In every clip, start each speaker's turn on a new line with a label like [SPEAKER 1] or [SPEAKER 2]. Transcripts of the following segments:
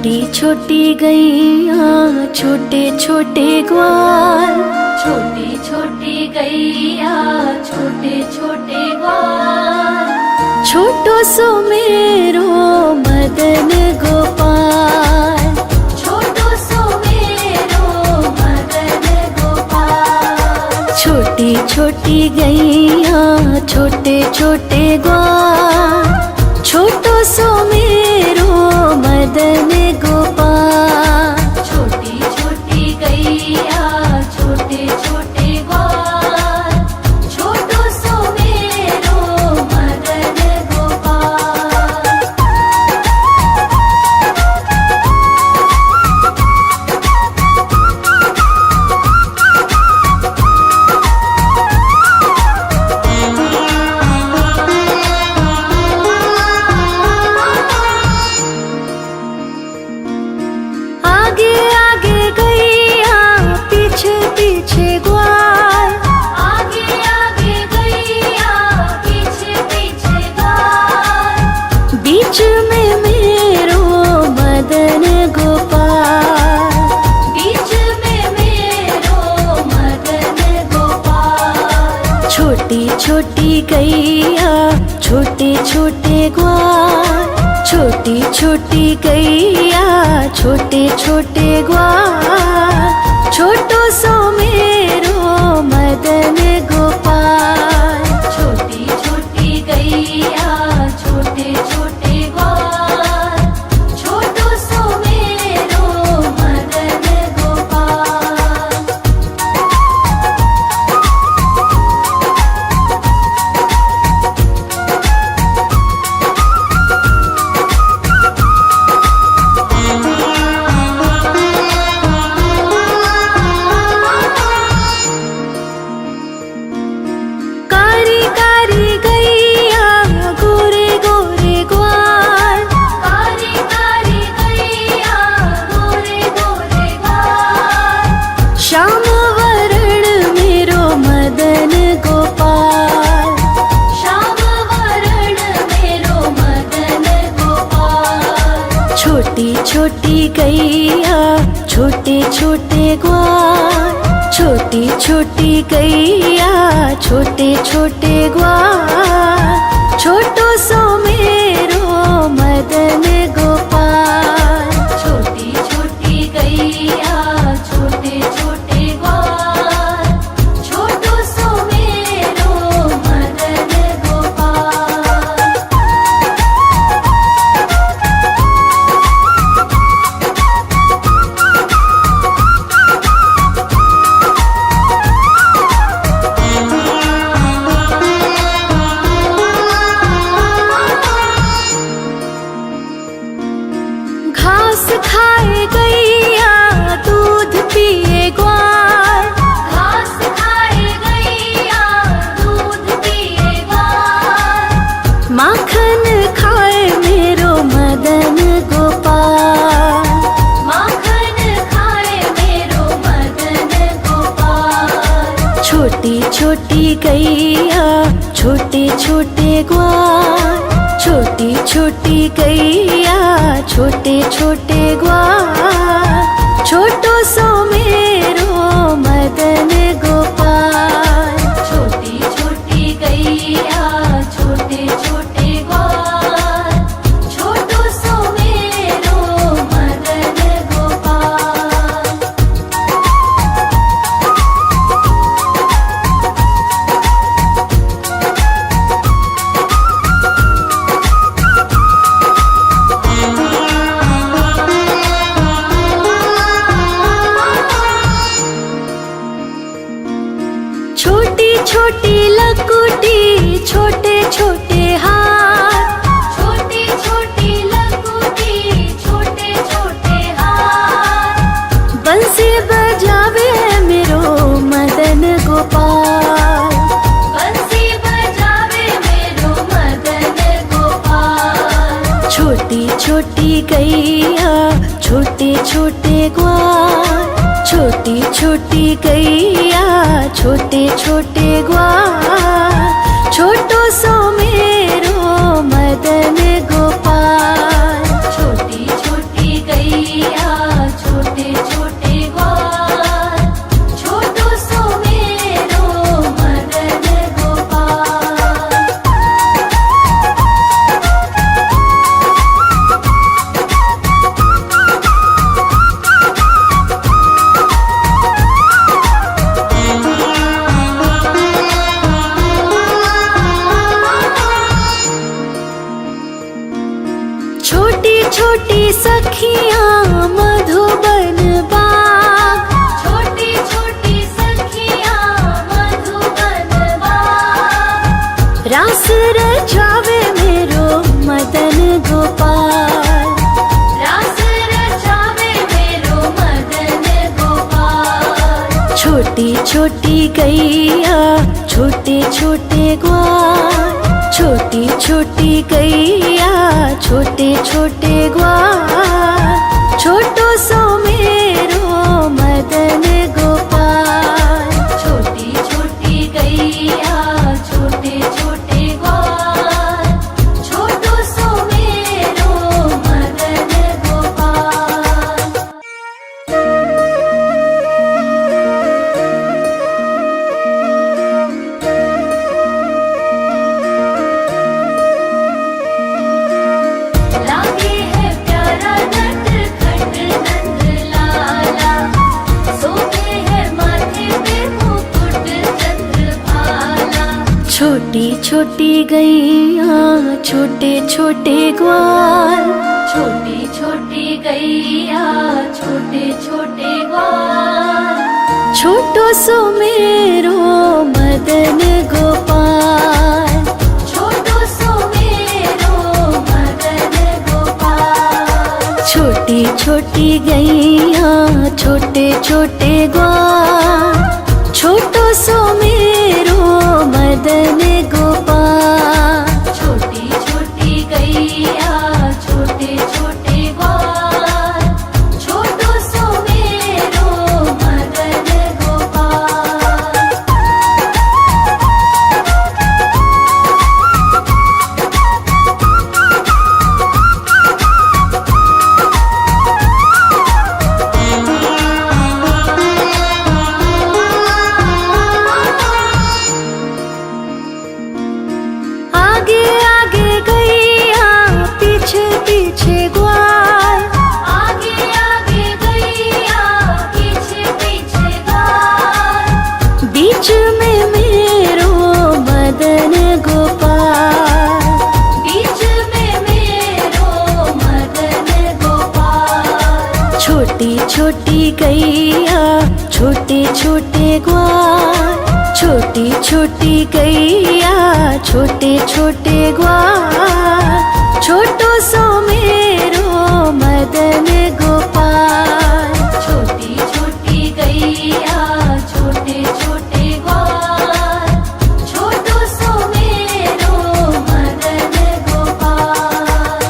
[SPEAKER 1] छोटी छोटी गैया छोटे छोटे ग्वाल,
[SPEAKER 2] छोटी छोटी गैया छोटे छोटे ग्वाल,
[SPEAKER 1] छोटो सो मेरो मदन गोपाल,
[SPEAKER 2] छोटो सो मेरो मदन गोपाल।
[SPEAKER 1] छोटी छोटी गैया छोटे छोटे ग्वाल, छोटो सो मेरो मदन गोपाल।
[SPEAKER 2] छोटी छोटी गैया छोटे छोटे ग्वाल, छोटो सो मेरो मदन गोपाल।
[SPEAKER 1] आगे आगे गैया पीछे पीछे ग्वाल,
[SPEAKER 2] आगे आगे गैया पीछे पीछे ग्वाल,
[SPEAKER 1] बीच में मेरो मदन गोपाल।
[SPEAKER 2] बीच में मेरो मदन गोपाल।
[SPEAKER 1] छोटी छोटी गैया छोटे छोटे ग्वाल, छोटी छोटी गैया छोटे छोटे ग्वाल, छोटो सो मेरो मदन गोपाल।
[SPEAKER 2] छोटी छोटी गैया छोटे छोटे ग्वाल, छोटो सो मेरो मदन गोपाल।
[SPEAKER 1] कारी कारी गैया गोरे गोरे ग्वाल,
[SPEAKER 2] कारी कारी गैया गोरे गोरे ग्वाल,
[SPEAKER 1] श्याम वरण मेरो मदन गोपाल।
[SPEAKER 2] श्याम वरण मेरो मदन गोपाल।
[SPEAKER 1] छोटी छोटी गैया छोटे छोटे ग्वाल, छोटी छोटी गैया छोटे छोटे ग्वाल, छोटो सो मेरो मदन गोपाल।
[SPEAKER 2] छोटी छोटी गैया छोटे छोटे ग्वाल, छोटो सो मेरो मदन गोपाल।
[SPEAKER 1] घास खाए गैया दूध पिए ग्वाल,
[SPEAKER 2] घास खाए गैया दूध पिए ग्वाल,
[SPEAKER 1] माखन खाए मेरो मदन गोपाल।
[SPEAKER 2] माखन खाए मेरो मदन गोपाल।
[SPEAKER 1] छोटी छोटी गैया छोटे छोटे ग्वाल, छोटी छोटी गैया छोटे छोटे ग्वाल, छोटो सो मेरो मदन गोपाल।
[SPEAKER 2] छोटी छोटी गैया छोटे छोटे ग्वाल, छोटो सो मेरो मदन गोपाल।
[SPEAKER 1] छोटी छोटी लकुटी छोटे छोटे हाथ,
[SPEAKER 2] छोटी छोटी लकुटी छोटे छोटे हाथ,
[SPEAKER 1] बंसी बजावे मेरो मदन गोपाल।
[SPEAKER 2] बंसी बजावे मेरो मदन गोपाल।
[SPEAKER 1] छोटी छोटी गैया छोटे छोटे ग्वाल, छोटी छोटी गैया छोटे छोटे ग्वाल, छोटो सो मेरो मदन गोपाल।
[SPEAKER 2] छोटी छोटी गैया
[SPEAKER 1] रचावे मेरो मदन गोपाल।
[SPEAKER 2] रास रचावे मेरो मदन गोपाल।
[SPEAKER 1] छोटी छोटी गैया छोटे छोटे ग्वाल, छोटी छोटी गैया छोटे छोटे ग्वाल, छोटो सो मेरो मदन गोपाल।
[SPEAKER 2] छोटी छोटी गैया छोटे छोटे ग्वाल, छोटो सो मेरो मदन गोपाल। लागे है प्यारा नटखट नंद लाला, सोते है माथे पे मुकुट चंद्रभाला।
[SPEAKER 1] छोटी छोटी गैया छोटे छोटे ग्वाल,
[SPEAKER 2] छोटी छोटी गैया छोटे छोटे ग्वाल,
[SPEAKER 1] छोटो सो मेरो मदन गोपाल।
[SPEAKER 2] छोटो सो मेरो मदन गोपाल।
[SPEAKER 1] छोटी छोटी गैया छोटे छोटे ग्वाल, छोटो सो मेरो मदन गोपाल।
[SPEAKER 2] छोटी छोटी गैया छोटे छोटे ग्वाल, छोटो सो मेरो मदन गोपाल।
[SPEAKER 1] आगे आगे गैया पीछे पीछे ग्वाल,
[SPEAKER 2] आगे आगे गैया पीछे पीछे ग्वाल,
[SPEAKER 1] बीच में मेरो मदन गोपाल।
[SPEAKER 2] बीच में मेरो मदन गोपाल।
[SPEAKER 1] छोटी छोटी गैया छोटे छोटे ग्वाल, छोटी छोटी गैया छोटे छोटे ग्वाल, छोटो सो मेरो मदन गोपाल।
[SPEAKER 2] छोटी छोटी गैया छोटे छोटे ग्वाल, छोटो सो मेरो मदन गोपाल।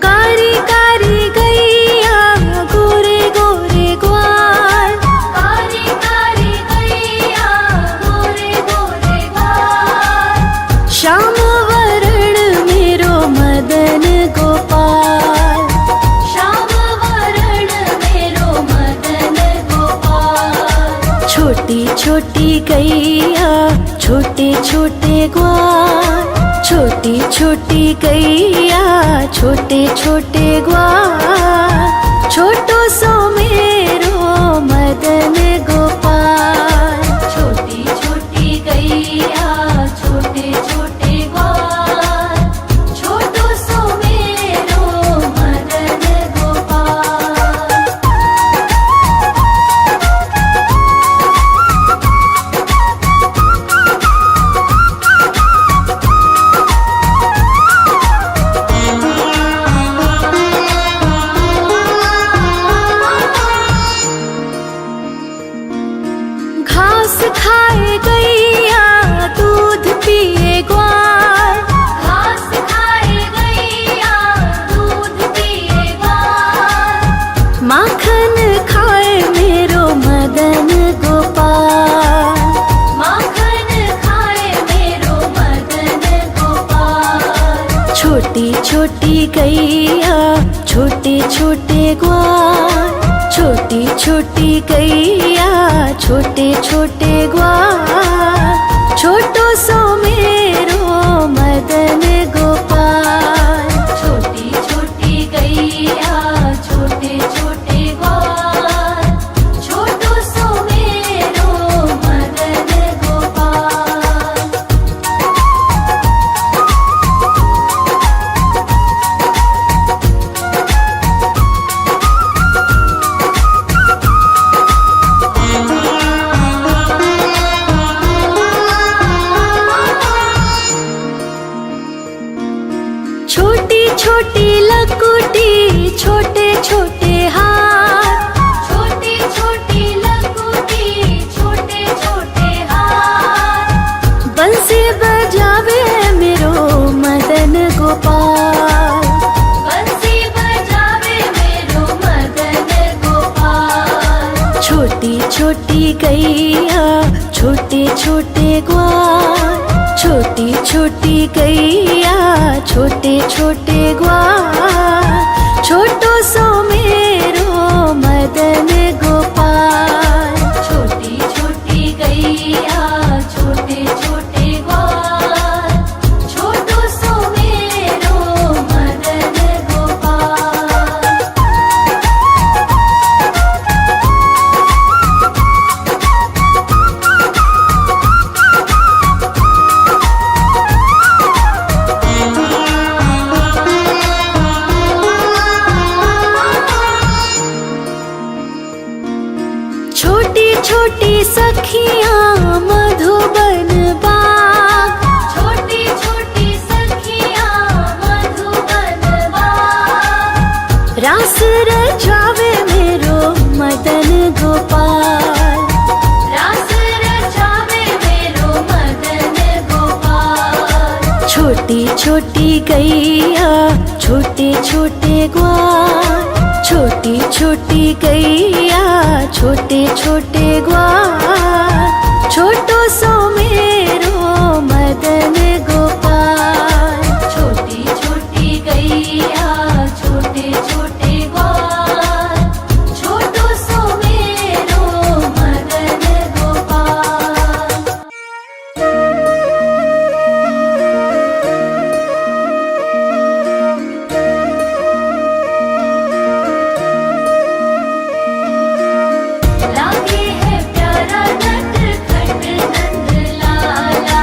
[SPEAKER 1] कारी कारी गैया गोरे गोरे ग्वाल,
[SPEAKER 2] कारी कारी गैया गोरे गोरे ग्वाल,
[SPEAKER 1] श्याम वरण मेरो मदन गोपाल।
[SPEAKER 2] श्याम वरण मेरो मदन गोपाल।
[SPEAKER 1] छोटी छोटी गैया छोटे छोटे ग्वाल, छोटी छोटी गैया छोटे छोटे ग्वाल, छोटो सो मेरो मदन गोपाल।
[SPEAKER 2] छोटी छोटी गैया छोटे छोटे ग्वाल, छोटो सो मेरो मदन गोपाल।
[SPEAKER 1] घास खाए गैया दूध पिए ग्वाल,
[SPEAKER 2] घास खाए गैया दूध पिए ग्वाल,
[SPEAKER 1] माखन खाए मेरो मदन गोपाल।
[SPEAKER 2] माखन खाए मेरो मदन गोपाल।
[SPEAKER 1] छोटी छोटी गैया छोटे छोटे ग्वाल, छोटी छोटी गैया छोटे छोटे ग्वाल, छोटो सो मेरो मदन गोपाल।
[SPEAKER 2] छोटी छोटी गैया छोटे छोटे ग्वाल, छोटो सो मेरो मदन गोपाल।
[SPEAKER 1] गैया छोटे छोटे ग्वाल, छोटी छोटी गैया छोटे छोटे ग्वाल, छोटो सो मेरो मदन गोपाल।
[SPEAKER 2] छोटी छोटी गैया छोटे छोटे ग्वाल, छोटो सो मेरो मदन गोपाल।
[SPEAKER 1] छोटी छोटी सखियाँ मधुबन बाग,
[SPEAKER 2] छोटी छोटी सखियाँ मधुबन बाग,
[SPEAKER 1] रास रचावे मेरो मदन गोपाल।
[SPEAKER 2] रास रचावे मेरो मदन गोपाल।
[SPEAKER 1] छोटी छोटी गैया छोटे छोटे ग्वाल, छोटी छोटी गैया छोटे छोटे ग्वाल, छोटो सो मेरो मदन गोपाल।
[SPEAKER 2] छोटी छोटी गैया छोटे छोटे ग्वाल, छोटो सो मेरो मदन गोपाल। लागे है प्यारा नटखट नंद लाला,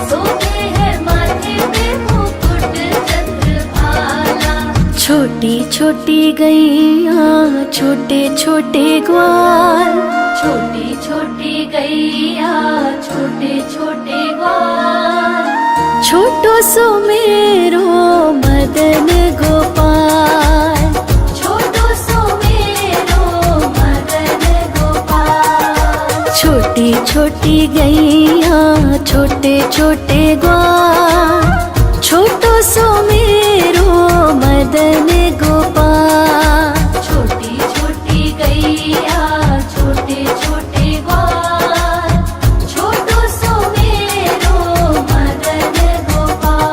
[SPEAKER 2] सोते है माथे पे मुकुट चंद्रभाला।
[SPEAKER 1] छोटी छोटी गैया छोटे छोटे ग्वाल,
[SPEAKER 2] छोटी छोटी गैया छोटे छोटे ग्वाल,
[SPEAKER 1] छोटो सो मेरो मदन गोपाल।
[SPEAKER 2] छोटो सो मेरो मदन गोपाल।
[SPEAKER 1] छोटी छोटी गैया छोटे छोटे ग्वाल, छोटो सो मेरो मदन गोपाल।
[SPEAKER 2] छोटी छोटी गैया छोटे छोटे ग्वाल, छोटो सो मेरो मदन गोपाल।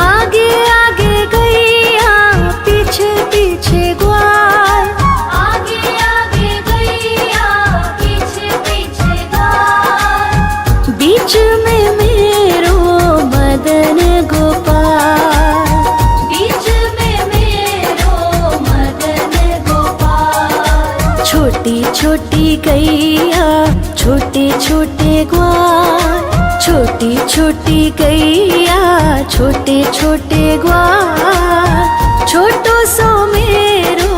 [SPEAKER 1] आगे आगे गैया पीछे पीछे ग्वाल,
[SPEAKER 2] आगे आगे गैया पीछे पीछे ग्वाल,
[SPEAKER 1] बीच में मेरो मदन गोपाल।
[SPEAKER 2] बीच में मेरो मदन गोपाल।
[SPEAKER 1] छोटी छोटी गैया छोटे छोटे ग्वाल, छोटी छोटी गैया छोटे छोटे ग्वाल, छोटो सो मेरो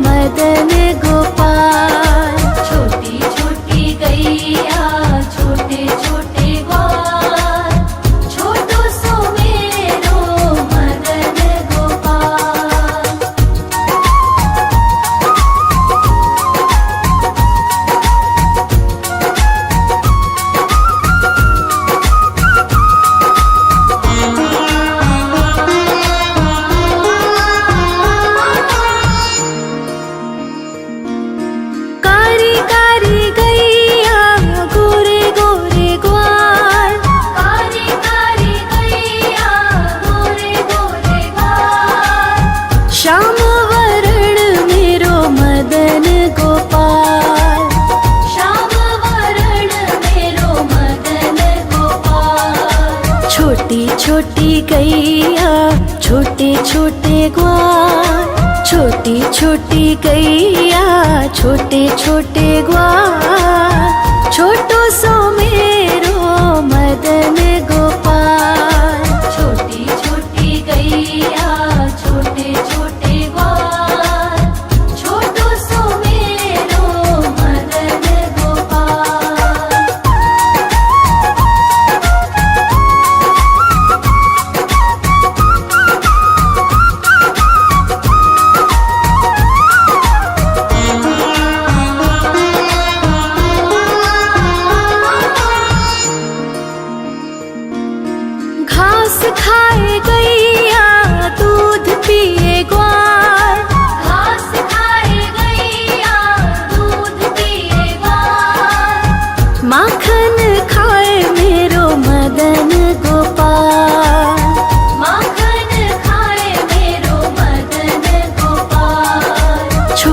[SPEAKER 1] मदन गोपाल।
[SPEAKER 2] छोटी छोटी गैया छोटे छोटे ग्वाल, छोटो सो मेरो मदन गोपाल।
[SPEAKER 1] कारी कारी गैया गोरे गोरे ग्वाल,
[SPEAKER 2] कारी कारी गैया गोरे गोरे ग्वाल,
[SPEAKER 1] श्याम वरण मेरो मदन गोपाल।
[SPEAKER 2] श्याम वरण मेरो मदन गोपाल।
[SPEAKER 1] छोटी छोटी गैया छोटे छोटे ग्वाल, छोटी छोटी गैया छोटे छोटे ग्वाल, छोटो सो मेरो मदन गोपाल।
[SPEAKER 2] छोटी छोटी गैया छोटे छोटे ग्वाल, छोटो सो मेरो मदन गोपाल।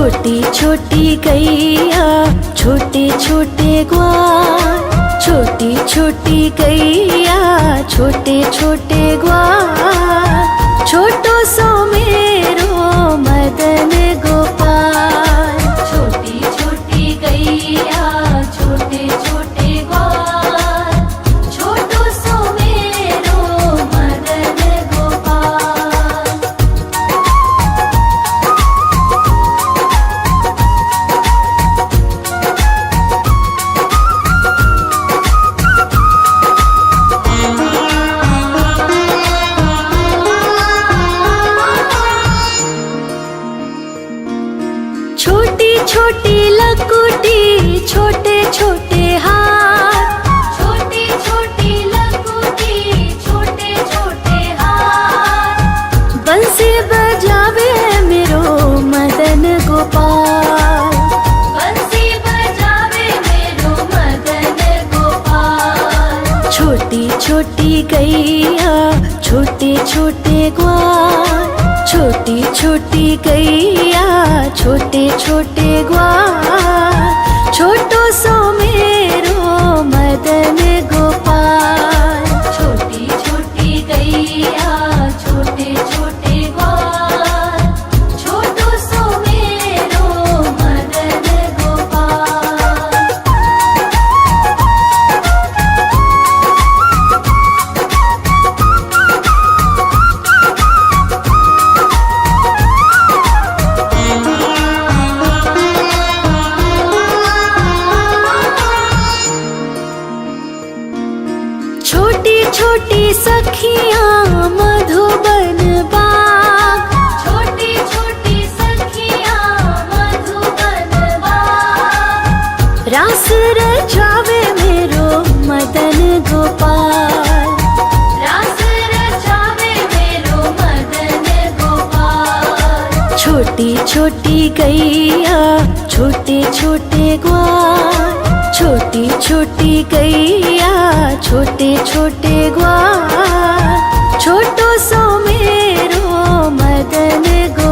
[SPEAKER 1] छोटी छोटी गैया छोटे छोटे ग्वाल, छोटी छोटी गैया छोटे छोटे ग्वाल, छोटो सो मेरो मदन गोपाल।
[SPEAKER 2] छोटी छोटी गैया छोटे छोटे ग्वाल, छोटो सो मेरो मदन गोपाल।
[SPEAKER 1] छोटी छोटी लकुटी छोटे छोटे हाथ,
[SPEAKER 2] छोटी छोटी लकुटी छोटे छोटे हाथ,
[SPEAKER 1] बंसी बजावे मेरो मदन गोपाल।
[SPEAKER 2] बंसी बजावे मेरो मदन गोपाल।
[SPEAKER 1] छोटी छोटी गैया छोटे छोटे ग्वाल, छोटी छोटी गैया छोटे छोटे ग्वाल, छोटो सो मेरो मदन गोपाल।
[SPEAKER 2] छोटी छोटी गैया छोटे छोटे ग्वाल, छोटो सो मेरो मदन गोपाल।
[SPEAKER 1] छोटी छोटी सखियाँ मधुबन बाग,
[SPEAKER 2] छोटी छोटी सखियाँ मधुबन बाग,
[SPEAKER 1] रास रचावे मेरो मदन गोपाल।
[SPEAKER 2] रास रचावे मेरो मदन गोपाल।
[SPEAKER 1] छोटी छोटी गैया छोटे छोटे ग्वाल, छोटी छोटी गैया छोटे छोटे ग्वाल, छोटो सो मेरो मदन गोपाल।